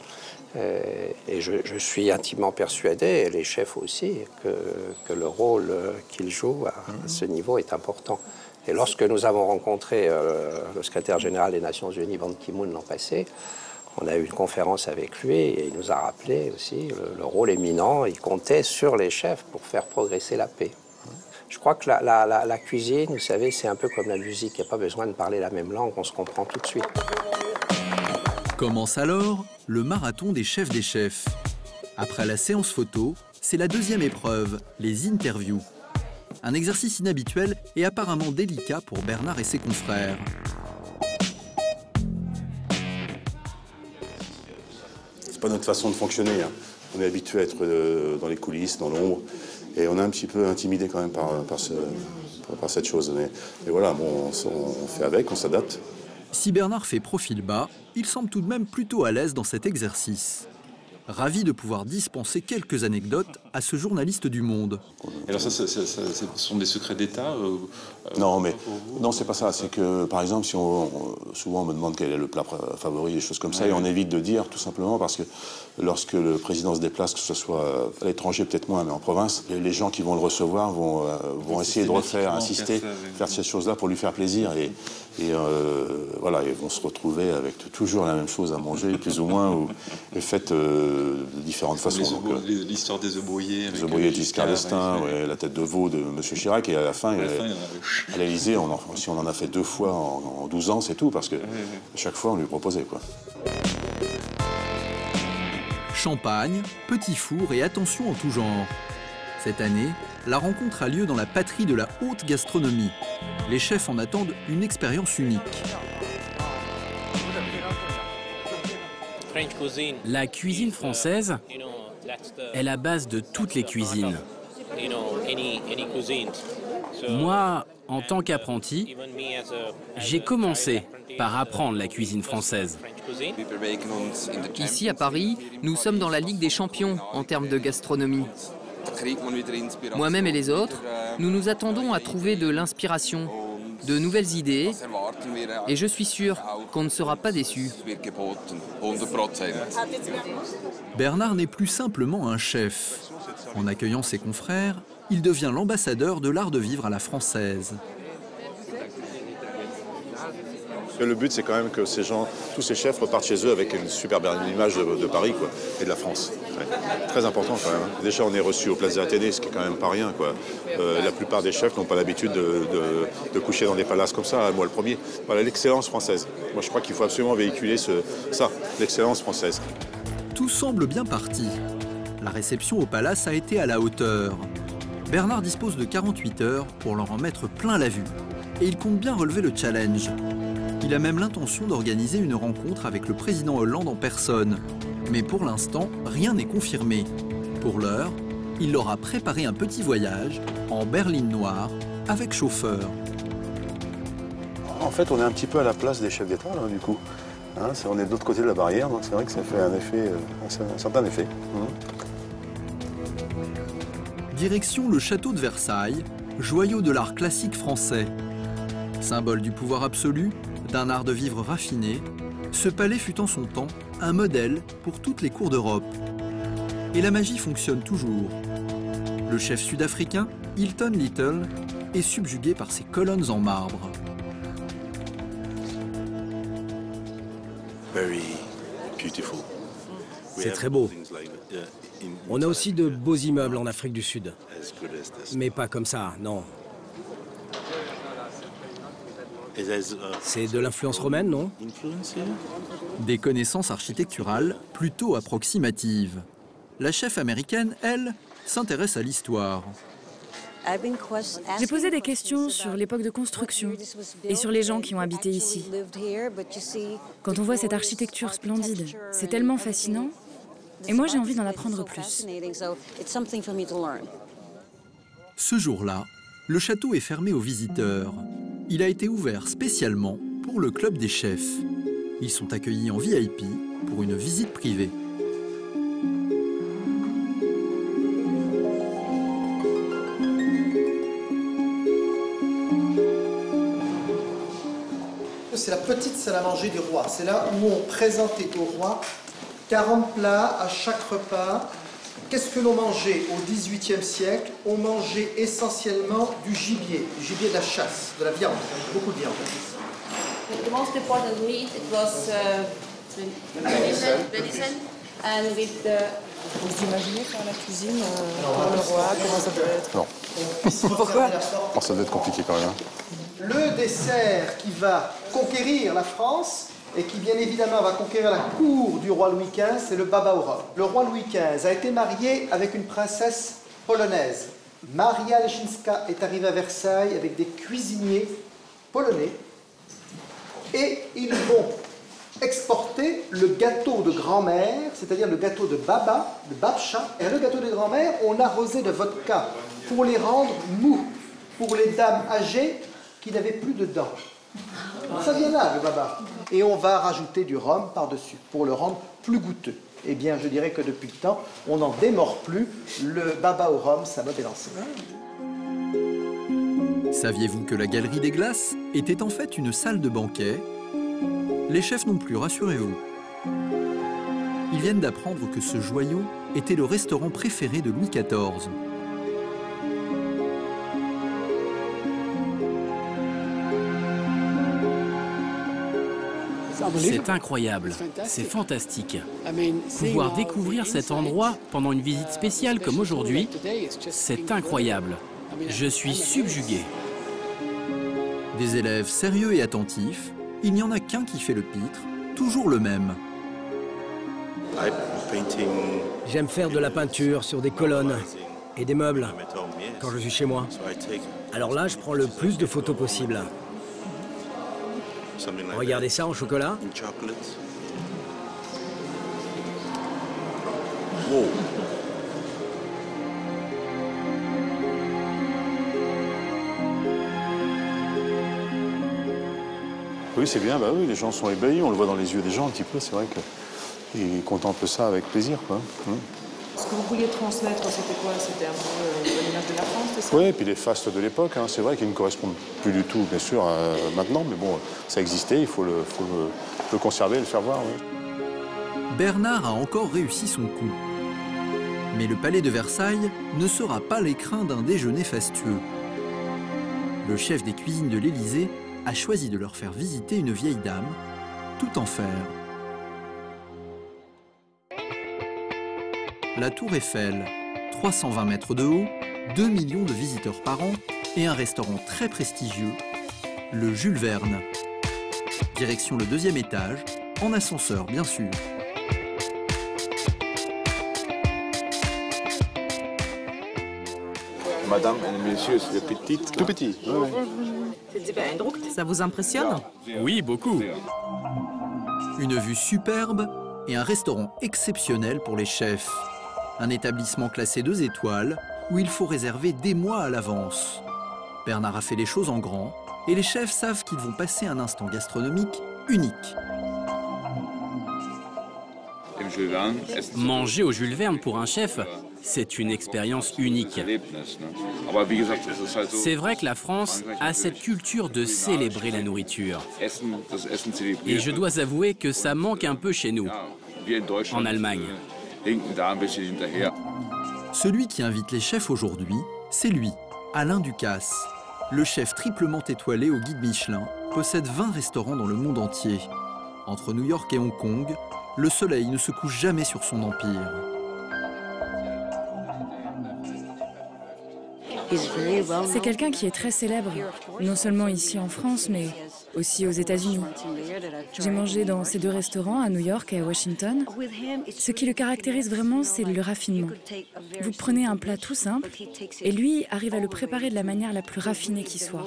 Et je suis intimement persuadé, et les chefs aussi, que le rôle qu'ils jouent à ce niveau est important. Et lorsque nous avons rencontré le secrétaire général des Nations Unies, Ban Ki-moon, l'an passé, on a eu une conférence avec lui et il nous a rappelé aussi le rôle éminent. Il comptait sur les chefs pour faire progresser la paix. Je crois que la cuisine, vous savez, c'est un peu comme la musique. Il n'y a pas besoin de parler la même langue, on se comprend tout de suite. Commence alors le marathon des chefs des chefs. Après la séance photo, c'est la deuxième épreuve, les interviews. Un exercice inhabituel et apparemment délicat pour Bernard et ses confrères. C'est pas notre façon de fonctionner, hein. On est habitué à être dans les coulisses, dans l'ombre, et on est un petit peu intimidé quand même par cette chose. Mais voilà, bon, on fait avec, on s'adapte. Si Bernard fait profil bas, il semble tout de même plutôt à l'aise dans cet exercice. Ravi de pouvoir dispenser quelques anecdotes à ce journaliste du Monde. Alors ça, ce sont des secrets d'État Non, mais non, c'est pas ça. C'est que, par exemple, souvent on me demande quel est le plat favori, des choses comme ça, et on évite de dire, tout simplement parce que lorsque le président se déplace, que ce soit à l'étranger, peut-être moins, mais en province, les gens qui vont le recevoir vont essayer de refaire, insister, faire ces choses-là pour lui faire plaisir, et voilà, ils vont se retrouver avec toujours la même chose à manger, plus ou moins, ou faite de différentes façons. L'histoire des œufs brouillés. Les œufs brouillés de Giscard d'Estaing, la tête de veau de M. Chirac, et à la fin, à l'Élysée, si on en a fait 2 fois en 12 ans, c'est tout, parce que chaque fois, on lui proposait, quoi. Champagne, petit four et attention en tout genre. Cette année, la rencontre a lieu dans la patrie de la haute gastronomie. Les chefs en attendent une expérience unique. La cuisine française est la base de toutes les cuisines. Moi, en tant qu'apprenti, j'ai commencé par apprendre la cuisine française. Ici, à Paris, nous sommes dans la Ligue des champions en termes de gastronomie. Moi-même et les autres, nous nous attendons à trouver de l'inspiration, de nouvelles idées, et je suis sûr qu'on ne sera pas déçus. Bernard n'est plus simplement un chef. En accueillant ses confrères, il devient l'ambassadeur de l'art de vivre à la française. Le but, c'est quand même que ces gens, tous ces chefs repartent chez eux avec une superbe image de Paris, quoi, et de la France. Ouais. Très important quand même. Déjà, on est reçus aux places d'Athénée, ce qui est quand même pas rien, quoi. La plupart des chefs n'ont pas l'habitude de coucher dans des palaces comme ça, moi le premier. Voilà, l'excellence française. Moi, je crois qu'il faut absolument véhiculer ça, l'excellence française. Tout semble bien parti. La réception au palace a été à la hauteur. Bernard dispose de 48 heures pour leur en mettre plein la vue. Et il compte bien relever le challenge. Il a même l'intention d'organiser une rencontre avec le président Hollande en personne. Mais pour l'instant, rien n'est confirmé. Pour l'heure, il leur a préparé un petit voyage en berline noire avec chauffeur. En fait, on est un petit peu à la place des chefs d'État, là, du coup. Hein, on est de l'autre côté de la barrière, donc c'est vrai que ça fait un certain effet. Direction le château de Versailles, joyau de l'art classique français. Symbole du pouvoir absolu, d'un art de vivre raffiné, ce palais fut en son temps un modèle pour toutes les cours d'Europe. Et la magie fonctionne toujours. Le chef sud-africain, Hilton Little, est subjugué par ses colonnes en marbre. C'est très beau. On a aussi de beaux immeubles en Afrique du Sud. Mais pas comme ça, non. C'est de l'influence romaine, non? Des connaissances architecturales plutôt approximatives. La chef américaine, elle, s'intéresse à l'histoire. J'ai posé des questions sur l'époque de construction et sur les gens qui ont habité ici. Quand on voit cette architecture splendide, c'est tellement fascinant. Et moi, j'ai envie d'en apprendre plus. Ce jour-là, le château est fermé aux visiteurs. Il a été ouvert spécialement pour le club des chefs. Ils sont accueillis en VIP pour une visite privée. C'est la petite salle à manger du roi. C'est là où on présentait au roi 40 plats à chaque repas. Qu'est-ce que l'on mangeait au XVIIIe siècle? On mangeait essentiellement du gibier de la chasse, de la viande, beaucoup de viande. The most important meat it was venison and with the... Vous imaginez faire la cuisine pour le roi, comment ça peut être? Non. Pourquoi? Oh, ça doit être compliqué quand même. Le dessert qui va conquérir la France et qui bien évidemment va conquérir la cour du roi Louis XV, c'est le baba au rhum. Le roi Louis XV a été marié avec une princesse polonaise. Maria Leszczyńska est arrivée à Versailles avec des cuisiniers polonais et ils vont exporter le gâteau de grand-mère, c'est-à-dire le gâteau de baba, de babcha. Et le gâteau de grand-mère, on l'arrosait de vodka pour les rendre mous, pour les dames âgées qui n'avaient plus de dents. Ça vient là, le baba. Et on va rajouter du rhum par-dessus pour le rendre plus goûteux. Eh bien, je dirais que depuis le temps, on n'en démord plus. Le baba au rhum, ça m'a délancé. Saviez-vous que la Galerie des Glaces était en fait une salle de banquet? Les chefs non plus, rassurez-vous. Ils viennent d'apprendre que ce joyau était le restaurant préféré de Louis XIV. C'est incroyable, c'est fantastique. Pouvoir découvrir cet endroit pendant une visite spéciale comme aujourd'hui, c'est incroyable. Je suis subjugué. Des élèves sérieux et attentifs, il n'y en a qu'un qui fait le pitre, toujours le même. J'aime faire de la peinture sur des colonnes et des meubles quand je suis chez moi. Alors là, je prends le plus de photos possible. Regardez ça en chocolat. Wow. Oui, c'est bien, bah oui, les gens sont ébahis, on le voit dans les yeux des gens un petit peu, c'est vrai qu'ils contemplent ça avec plaisir, quoi. Ce que vous vouliez transmettre, c'était quoi? C'était un peu l'image de la France, c'est ça? Oui, et puis les fastes de l'époque, hein, c'est vrai qu'ils ne correspondent plus du tout, bien sûr, maintenant, mais bon, ça existait, il faut le conserver et le faire voir. Oui. Bernard a encore réussi son coup. Mais le palais de Versailles ne sera pas l'écrin d'un déjeuner fastueux. Le chef des cuisines de l'Élysée a choisi de leur faire visiter une vieille dame, tout en fer. La Tour Eiffel, 320 mètres de haut, 2 millions de visiteurs par an et un restaurant très prestigieux, le Jules Verne. Direction le 2e étage, en ascenseur bien sûr. Madame et messieurs, c'est petit. Tout petit. Oui. Ça vous impressionne? Oui, beaucoup. Une vue superbe et un restaurant exceptionnel pour les chefs. Un établissement classé 2 étoiles où il faut réserver des mois à l'avance. Bernard a fait les choses en grand et les chefs savent qu'ils vont passer un instant gastronomique unique. Manger au Jules Verne pour un chef, c'est une expérience unique. C'est vrai que la France a cette culture de célébrer la nourriture. Et je dois avouer que ça manque un peu chez nous, en Allemagne. Celui qui invite les chefs aujourd'hui, c'est lui, Alain Ducasse. Le chef triplement étoilé au guide Michelin possède 20 restaurants dans le monde entier. Entre New York et Hong Kong, le soleil ne se couche jamais sur son empire. C'est quelqu'un qui est très célèbre, non seulement ici en France, mais aussi aux États-Unis. J'ai mangé dans ces 2 restaurants, à New York et à Washington. Ce qui le caractérise vraiment, c'est le raffinement. Vous prenez un plat tout simple, et lui arrive à le préparer de la manière la plus raffinée qui soit.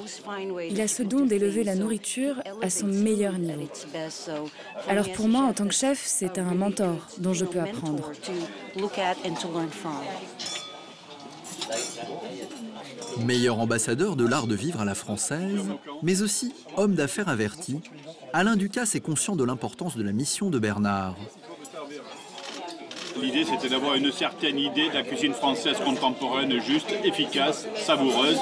Il a ce don d'élever la nourriture à son meilleur niveau. Alors pour moi, en tant que chef, c'est un mentor dont je peux apprendre. Meilleur ambassadeur de l'art de vivre à la française, mais aussi homme d'affaires averti, Alain Ducasse est conscient de l'importance de la mission de Bernard. L'idée, c'était d'avoir une certaine idée de la cuisine française contemporaine, juste, efficace, savoureuse,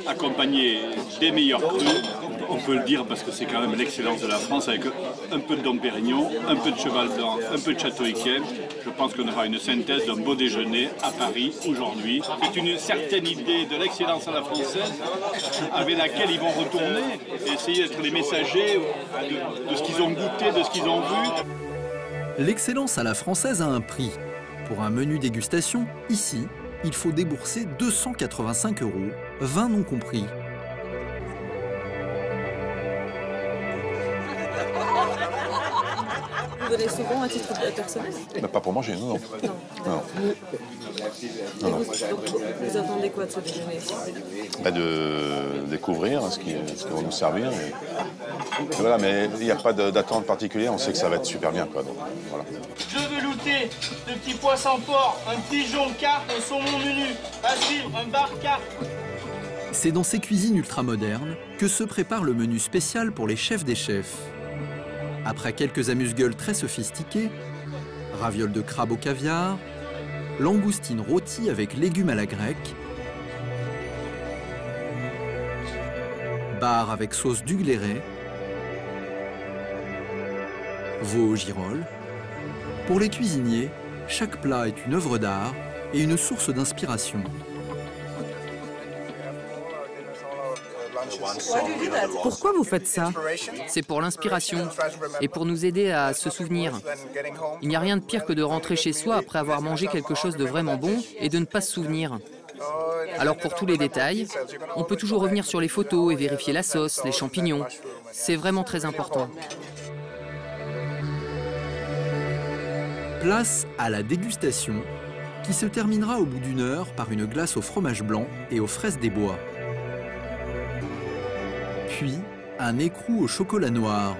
accompagnée des meilleurs crus. On peut le dire parce que c'est quand même l'excellence de la France, avec un peu de Dom Pérignon, un peu de Cheval Blanc, un peu de Château Yquem. Je pense qu'on aura une synthèse d'un beau déjeuner à Paris aujourd'hui. C'est une certaine idée de l'excellence à la française avec laquelle ils vont retourner et essayer d'être les messagers de ce qu'ils ont goûté, de ce qu'ils ont vu. L'excellence à la française a un prix. Pour un menu dégustation, ici, il faut débourser 285 €, 20 non compris. Vous venez souvent à titre personnel? Pas pour manger, non. Non. Vous attendez quoi de ce déjeuner? De découvrir ce qu'ils vont nous servir. Et voilà, mais il n'y a pas d'attente particulière, on sait que ça va être super bien. Quoi, donc, voilà. Je veux velouté, de petits poissons porc, un pigeon carpe, un saumon menu, à suivre, un bar carpe. C'est dans ces cuisines ultramodernes que se prépare le menu spécial pour les chefs des chefs. Après quelques amuse-gueules très sophistiqués, ravioles de crabe au caviar, langoustine rôtie avec légumes à la grecque, bar avec sauce d'ugléret, veau au girolles. Pour les cuisiniers, chaque plat est une œuvre d'art et une source d'inspiration. Pourquoi vous faites ça? C'est pour l'inspiration et pour nous aider à se souvenir. Il n'y a rien de pire que de rentrer chez soi après avoir mangé quelque chose de vraiment bon et de ne pas se souvenir. Alors pour tous les détails, on peut toujours revenir sur les photos et vérifier la sauce, les champignons. C'est vraiment très important. Place à la dégustation, qui se terminera au bout d'1 heure par une glace au fromage blanc et aux fraises des bois. Puis, un écrou au chocolat noir.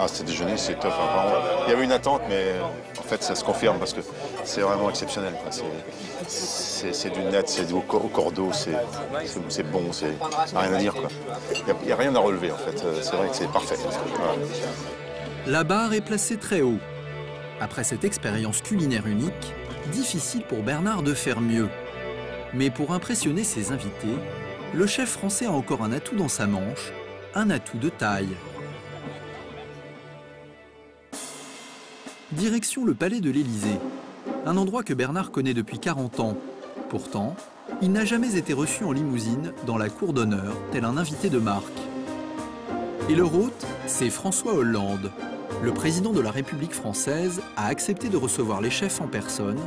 Ah, ce déjeuner, c'est top. Hein, vraiment. Il y avait une attente, mais en fait, ça se confirme parce que c'est vraiment exceptionnel. C'est du net, c'est au cordeau, c'est bon, c'est rien à dire. Il n'y a rien à relever, en fait. C'est vrai que c'est parfait. Voilà. La barre est placée très haut. Après cette expérience culinaire unique, difficile pour Bernard de faire mieux. Mais pour impressionner ses invités, le chef français a encore un atout dans sa manche, un atout de taille. Direction le palais de l'Élysée, un endroit que Bernard connaît depuis 40 ans. Pourtant, il n'a jamais été reçu en limousine dans la cour d'honneur, tel un invité de marque. Et leur hôte, c'est François Hollande. Le président de la République française a accepté de recevoir les chefs en personne.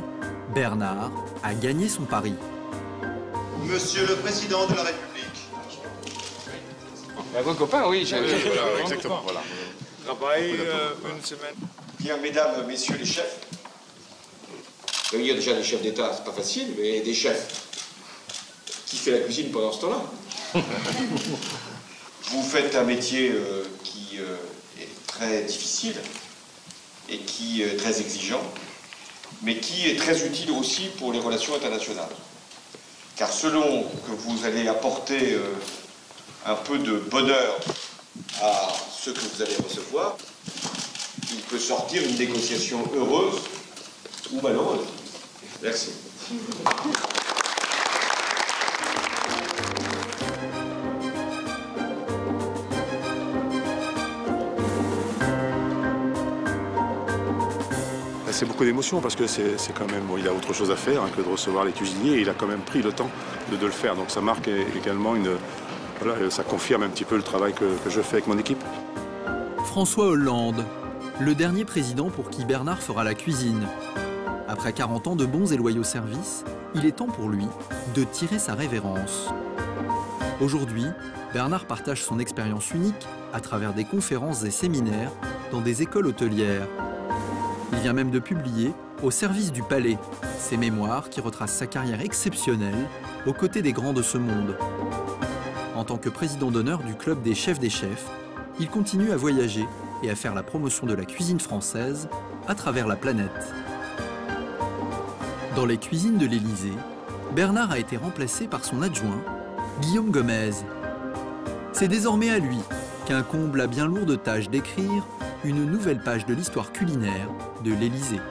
Bernard a gagné son pari. Monsieur le Président de la République. Vos copains, oui. Voilà, exactement. Voilà. Travail une semaine. Bien, mesdames, messieurs les chefs. Il y a déjà des chefs d'État, c'est pas facile, mais des chefs. Qui fait la cuisine pendant ce temps-là? Vous faites un métier qui est très difficile et qui est très exigeant, mais qui est très utile aussi pour les relations internationales. Car selon que vous allez apporter un peu de bonheur à ceux que vous allez recevoir, il peut sortir une négociation heureuse ou malheureuse. Merci. C'est beaucoup d'émotions parce que c'est quand même, bon, il a autre chose à faire hein, que de recevoir les cuisiniers et il a quand même pris le temps de le faire. Donc ça marque également voilà, ça confirme un petit peu le travail que je fais avec mon équipe. François Hollande, le dernier président pour qui Bernard fera la cuisine. Après 40 ans de bons et loyaux services, il est temps pour lui de tirer sa révérence. Aujourd'hui, Bernard partage son expérience unique à travers des conférences et séminaires dans des écoles hôtelières. Il vient même de publier Au service du palais, ses mémoires qui retracent sa carrière exceptionnelle aux côtés des grands de ce monde. En tant que président d'honneur du club des chefs, il continue à voyager et à faire la promotion de la cuisine française à travers la planète. Dans les cuisines de l'Élysée, Bernard a été remplacé par son adjoint, Guillaume Gomez. C'est désormais à lui qu'incombe la bien lourde tâche d'écrire une nouvelle page de l'histoire culinaire de l'Élysée.